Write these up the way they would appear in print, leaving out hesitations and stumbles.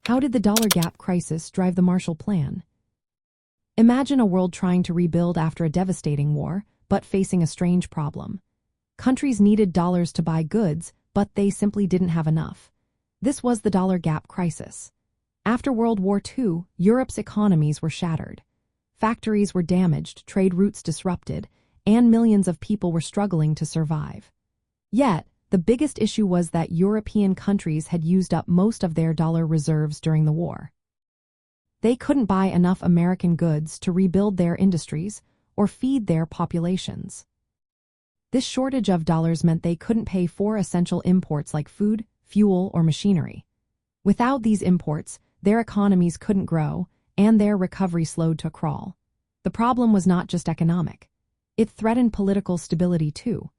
How did the dollar gap crisis drive the Marshall Plan? Imagine a world trying to rebuild after a devastating war, but facing a strange problem. Countries needed dollars to buy goods, but they simply didn't have enough. This was the dollar gap crisis. After World War II, Europe's economies were shattered. Factories were damaged, trade routes disrupted, and millions of people were struggling to survive. Yet, the biggest issue was that European countries had used up most of their dollar reserves during the war. They couldn't buy enough American goods to rebuild their industries or feed their populations. This shortage of dollars meant they couldn't pay for essential imports like food, fuel, or machinery. Without these imports, their economies couldn't grow, and their recovery slowed to a crawl. The problem was not just economic. It threatened political stability too.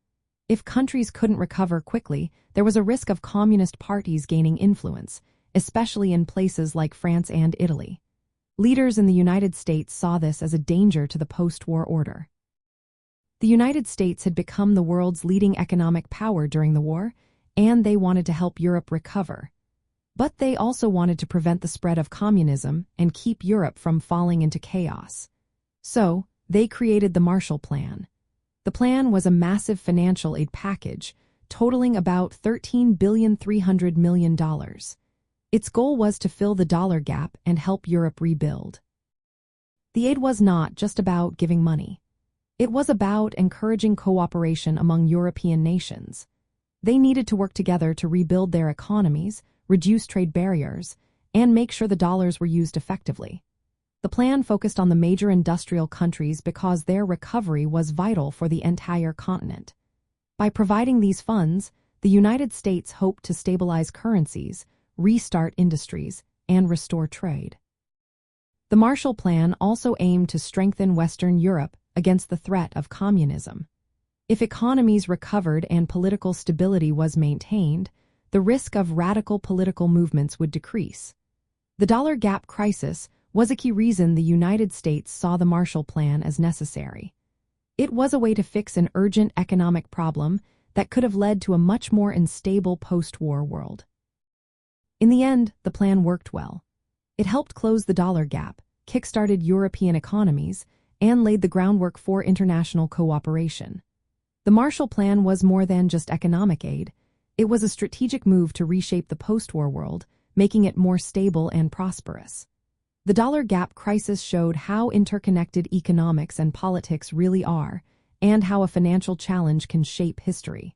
If countries couldn't recover quickly, there was a risk of communist parties gaining influence, especially in places like France and Italy. Leaders in the United States saw this as a danger to the post-war order. The United States had become the world's leading economic power during the war, and they wanted to help Europe recover. But they also wanted to prevent the spread of communism and keep Europe from falling into chaos. So, they created the Marshall Plan. The plan was a massive financial aid package, totaling about $13.3 billion. Its goal was to fill the dollar gap and help Europe rebuild. The aid was not just about giving money. It was about encouraging cooperation among European nations. They needed to work together to rebuild their economies, reduce trade barriers, and make sure the dollars were used effectively. The plan focused on the major industrial countries because their recovery was vital for the entire continent. By providing these funds, the United States hoped to stabilize currencies, restart industries, and restore trade. The Marshall Plan also aimed to strengthen Western Europe against the threat of communism. If economies recovered and political stability was maintained, the risk of radical political movements would decrease. The dollar gap crisis was a key reason the United States saw the Marshall Plan as necessary. It was a way to fix an urgent economic problem that could have led to a much more unstable post-war world. In the end, the plan worked well. It helped close the dollar gap, kick-started European economies, and laid the groundwork for international cooperation. The Marshall Plan was more than just economic aid. It was a strategic move to reshape the post-war world, making it more stable and prosperous. The dollar gap crisis showed how interconnected economics and politics really are, and how a financial challenge can shape history.